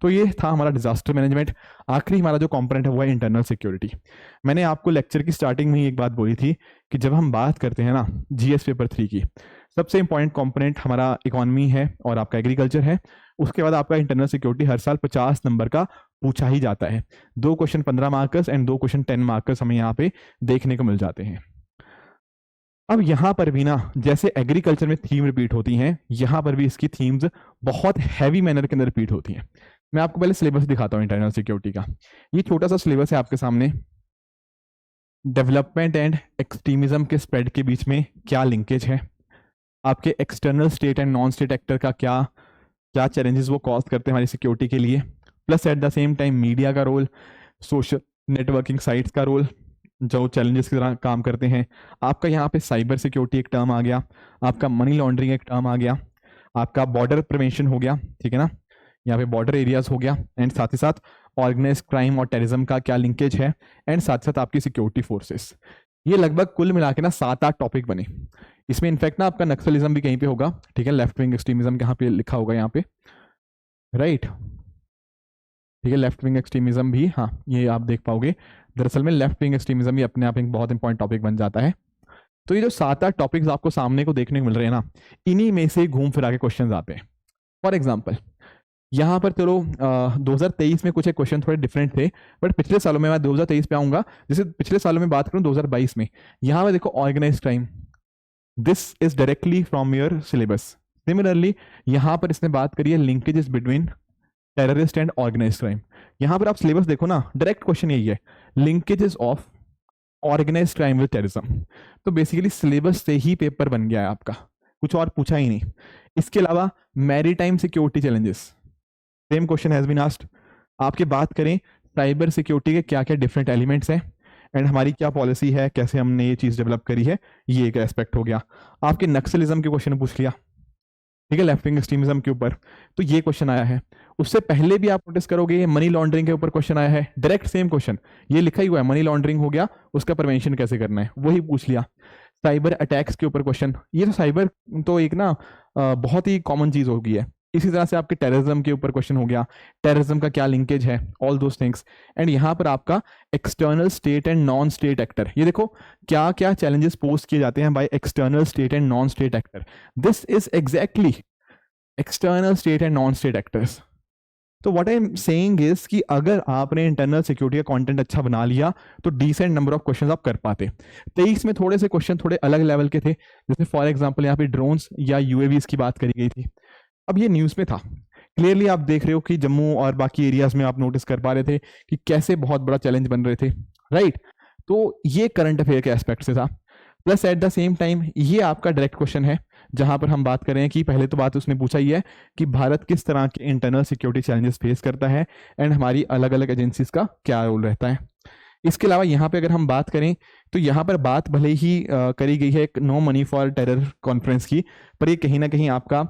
तो ये था हमारा डिजास्टर मैनेजमेंट। आखिरी हमारा जो कंपोनेंट है वो है इंटरनल सिक्योरिटी। मैंने आपको लेक्चर की स्टार्टिंग में ही एक बात बोली थी कि जब हम बात करते हैं ना जीएस पेपर 3 की, सबसे इंपॉर्टेंट कंपोनेंट हमारा इकोनॉमी है और आपका एग्रीकल्चर है। उसके बाद आपका इंटरनल सिक्योरिटी हर साल 50 नंबर का पूछा ही जाता है। 2 question 15 markers and 2 question 10 markers हमें यहाँ पे देखने को मिल जाते हैं। अब यहाँ पर भी ना जैसे एग्रीकल्चर में थीम रिपीट होती हैं, यहाँ पर भी इसकी थीम्स बहुत हैवी मैनर के अंदर रिपीट होती हैं। मैं आपको पहले सिलेबस दिखाता हूँ इंटरनल सिक्योरिटी का। ये छोटा सा सिलेबस है आपके सामने। डेवलपमेंट एंड एक्सट्रीमिज्म के स्प्रेड के बीच में क्या लिंकेज है, आपके external state and non state actor का क्या क्या चैलेंजेस वो कॉज करते हैं हमारी सिक्योरिटी के लिए, plus at the same time media का रोल, सोशल नेटवर्किंग साइट्स का रोल जो चैलेंजेस की तरह काम करते हैं। आपका यहाँ पे साइबर सिक्योरिटी एक टर्म आ गया, आपका मनी लॉन्ड्रिंग एक टर्म आ गया, आपका बॉर्डर प्रिवेंशन हो गया, ठीक है ना, यहाँ पे बॉर्डर एरियाज हो गया, एंड साथ ही साथ ऑर्गेनाइज क्राइम और टेररिज्म का क्या लिंकेज है, एंड साथ साथ आपकी सिक्योरिटी फोर्सेस। ये लगभग कुल मिला के ना 7-8 टॉपिक बने। इसमें इनफैक्ट ना आपका नक्सलिज्म भी कहीं पे होगा, ठीक है, लेफ्ट विंग एक्सट्रीमिज्म यहाँ पे लिखा होगा यहाँ पे, राइट, ठीक है, लेफ्ट विंग एक्सट्रीमिज्म भी, हाँ ये आप देख पाओगे। दरअसल में लेफ्ट विंग एक्सट्रीमिज्म भी अपने आप एक बहुत इंपॉर्टेंट टॉपिक बन जाता है। तो ये जो 7-8 टॉपिक्स आपको सामने को देखने को मिल रहे हैं ना, इन्हीं में से घूम फिरा के क्वेश्चन आते हैं। फॉर एग्जाम्पल यहाँ पर चलो 2023 में कुछ एक क्वेश्चन थोड़े डिफरेंट थे, बट पिछले सालों में मैं 2023 पे आऊंगा। जैसे पिछले सालों में बात करूं 2022 में, यहाँ पर देखो organise crime, this is directly from your syllabus. Similarly यहाँ पर इसने बात करी है linkages between terrorist and organise crime. यहाँ पर आप सिलेबस देखो ना, डायरेक्ट क्वेश्चन यही है, linkages of organise crime with terrorism. तो बेसिकली सिलेबस से ही पेपर बन गया है आपका, कुछ और पूछा ही नहीं। इसके अलावा maritime security challenges, same question has been asked. आपके बात करें साइबर सिक्योरिटी के क्या क्या डिफरेंट एलिमेंट्स हैं एंड हमारी क्या पॉलिसी है, कैसे हमने ये चीज़ डेवलप करी है, ये एक एस्पेक्ट हो गया। आपके नक्सलिज्म के क्वेश्चन पूछ लिया, ठीक है, लेफ्ट विंग एक्सट्रीमिज्म के ऊपर, तो ये क्वेश्चन आया है। उससे पहले भी आप नोटिस करोगे ये मनी लॉन्ड्रिंग के ऊपर क्वेश्चन आया है, डायरेक्ट सेम क्वेश्चन, ये लिखा ही हुआ है, मनी लॉन्ड्रिंग हो गया, उसका प्रिवेंशन कैसे करना है वही पूछ लिया। साइबर अटैक्स के ऊपर क्वेश्चन, ये तो साइबर तो एक ना बहुत ही कॉमन चीज हो गई है। इसी तरह से आपके टेररिज्म के ऊपर क्वेश्चन हो गया, टेररिज्म का क्या लिंकेज है, ऑल दोस थिंग्स। एंड यहाँ पर आपका external state and non state actor, ये देखो क्या क्या चैलेंजेस पोस्ट किए जाते हैं by external state and non state actor. This is exactly external state and non state actors. तो what I am saying is कि अगर आपने इंटरनल सिक्योरिटी का कंटेंट अच्छा बना लिया तो डिसेंट नंबर ऑफ क्वेश्चंस आप कर पाते। 23 में थोड़े से क्वेश्चन थोड़े अलग लेवल के थे, जैसे फॉर एग्जांपल यहाँ पे ड्रोन्स या यूएवीज की बात करी गई थी। अब ये न्यूज़ में था, क्लियरली आप देख रहे हो कि जम्मू और बाकी एरियाज में आप नोटिस कर पा रहे थे कि कैसे बहुत बड़ा चैलेंज बन रहे थे, राइट। तो ये करंट अफेयर के एस्पेक्ट से था। Plus at the same time ये आपका डायरेक्ट क्वेश्चन है जहां पर हम बात करें कि पहले तो बात उसने पूछा ही है कि भारत किस तरह के इंटरनल सिक्योरिटी चैलेंजेस फेस करता है एंड हमारी अलग अलग एजेंसीज का क्या रोल रहता है। इसके अलावा यहाँ पे अगर हम बात करें तो यहाँ पर बात भले ही करी गई है एक no money for terror conference की, पर ये कहीं ना कहीं आपका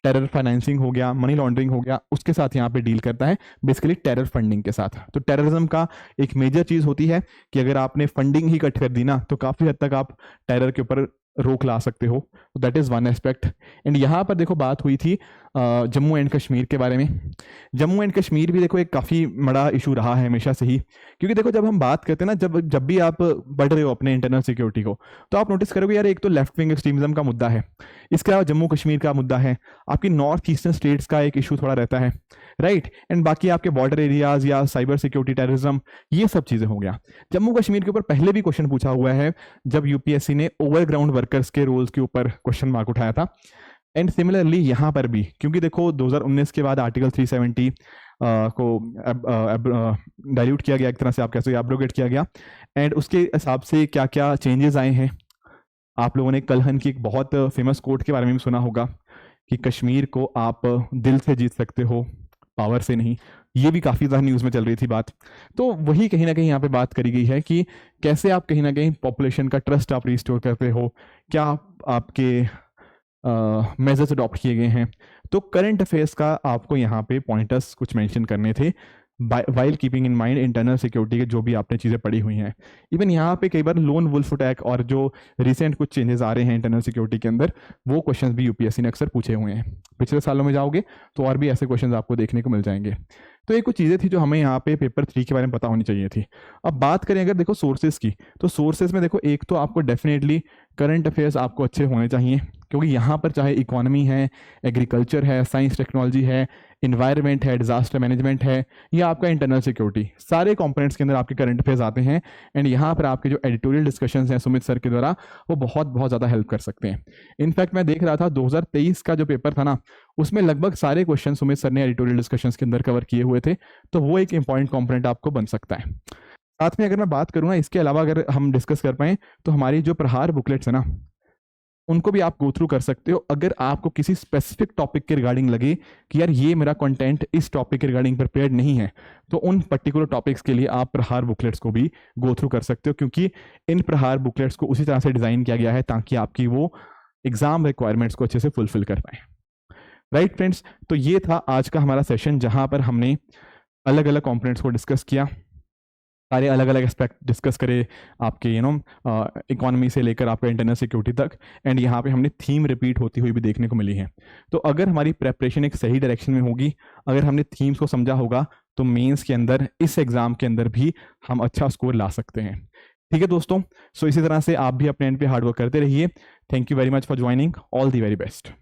टेरर फाइनेंसिंग हो गया, मनी लॉन्ड्रिंग हो गया, उसके साथ यहाँ पे डील करता है, बेसिकली टेरर फंडिंग के साथ। तो टेररिज्म का एक मेजर चीज होती है कि अगर आपने फंडिंग ही कट कर दी ना तो काफी हद तक आप टेरर के ऊपर रोक ला सकते हो। That is one aspect. And यहाँ पर देखो बात हुई थी जम्मू एंड कश्मीर के बारे में। जम्मू एंड कश्मीर भी देखो एक काफ़ी बड़ा इशू रहा है हमेशा से ही, क्योंकि देखो जब हम बात करते हैं ना, जब भी आप बढ़ रहे हो अपने इंटरनल सिक्योरिटी को, तो आप नोटिस करोगे यार एक तो लेफ्ट विंग एक्सट्रीमिज्म का मुद्दा है, इसके अलावा जम्मू कश्मीर का मुद्दा है, आपकी नॉर्थ ईस्टर्न स्टेट्स का एक इशू थोड़ा रहता है, राइट, एंड बाकी आपके बॉर्डर एरियाज या साइबर सिक्योरिटी, टेररिज्म, ये सब चीज़ें हो गया। जम्मू कश्मीर के ऊपर पहले भी क्वेश्चन पूछा हुआ है जब यूपीएससी ने ओवरग्राउंड वर्कर्स के रोल्स के ऊपर क्वेश्चन मार्क उठाया था, एंड सिमिलरली यहाँ पर भी, क्योंकि देखो 2019 के बाद आर्टिकल 370 को डाइल्यूट किया गया, एक तरह से आप कह सकते हो एब्रोगेट किया गया, एंड उसके हिसाब से क्या क्या चेंजेस आए हैं। आप लोगों ने कलहन की एक बहुत फेमस कोट के बारे में भी सुना होगा कि कश्मीर को आप दिल से जीत सकते हो, पावर से नहीं। ये भी काफ़ी ज़्यादा न्यूज़ में चल रही थी बात। तो वही कहीं ना कहीं यहाँ पे बात करी गई है कि कैसे आप कहीं ना कहीं पॉपुलेशन का ट्रस्ट आप रिस्टोर करते हो, क्या आपके मेजर्स अडॉप्ट किए गए हैं। तो करंट अफेयर्स का आपको यहाँ पे पॉइंटर्स कुछ मेंशन करने थे, while keeping in mind internal security के जो भी आपने चीज़ें पढ़ी हुई हैं। इवन यहाँ पे कई बार लोन वुल्फ अटैक और जो रिसेंट कुछ चेंजेस आ रहे हैं इंटरनल सिक्योरिटी के अंदर, वो क्वेश्चंस भी यूपीएससी ने अक्सर पूछे हुए हैं। पिछले सालों में जाओगे तो और भी ऐसे क्वेश्चंस आपको देखने को मिल जाएंगे। तो ये कुछ चीज़ें थी जो हमें यहाँ पे पेपर 3 के बारे में पता होनी चाहिए थी। अब बात करें अगर देखो सोर्सेज की, तो सोर्सेज में देखो एक तो आपको डेफिनेटली करंट अफेयर्स आपको अच्छे होने चाहिए, क्योंकि यहाँ पर चाहे इकोनॉमी है, एग्रीकल्चर है, साइंस टेक्नोलॉजी है, इन्वायरमेंट है, डिजास्टर मैनेजमेंट है, या आपका इंटरनल सिक्योरिटी, सारे कंपोनेंट्स के अंदर आपके करंट अफेयर्स आते हैं। एंड यहाँ पर आपके जो एडिटोरियल डिस्कशंस हैं सुमित सर के द्वारा, वो बहुत बहुत ज़्यादा हेल्प कर सकते हैं। इनफैक्ट मैं देख रहा था 2023 का जो पेपर था ना, उसमें लगभग सारे क्वेश्चन सुमित सर ने एडिटोरियल डिस्कशंस के अंदर कवर किए हुए थे, तो वो एक इंपॉर्टेंट कंपोनेंट आपको बन सकता है। साथ में अगर मैं बात करूँ ना, इसके अलावा अगर हम डिस्कस कर पाएँ तो हमारी जो प्रहार बुकलेट्स है ना, उनको भी आप गो थ्रू कर सकते हो। अगर आपको किसी स्पेसिफिक टॉपिक के रिगार्डिंग लगे कि यार ये मेरा कंटेंट इस टॉपिक के रिगार्डिंग प्रिपेयर्ड नहीं है, तो उन पर्टिकुलर टॉपिक्स के लिए आप प्रहार बुकलेट्स को भी गो थ्रू कर सकते हो, क्योंकि इन प्रहार बुकलेट्स को उसी तरह से डिज़ाइन किया गया है ताकि आपकी वो एग्जाम रिक्वायरमेंट्स को अच्छे से फुलफिल कर पाए। राइट फ्रेंड्स, तो ये था आज का हमारा सेशन जहाँ पर हमने अलग अलग कॉम्पोनेंट्स को डिस्कस किया, सारे अलग अलग एस्पेक्ट डिस्कस करे आपके इकोनॉमी से लेकर आपका इंटरनल सिक्योरिटी तक। एंड यहाँ पे हमने थीम रिपीट होती हुई भी देखने को मिली है। तो अगर हमारी प्रेपरेशन एक सही डायरेक्शन में होगी, अगर हमने थीम्स को समझा होगा, तो मेंस के अंदर, इस एग्जाम के अंदर भी हम अच्छा स्कोर ला सकते हैं। ठीक है दोस्तों, सो इसी तरह से आप भी अपने एंड पे हार्डवर्क करते रहिए। Thank you very much for joining, all the very best.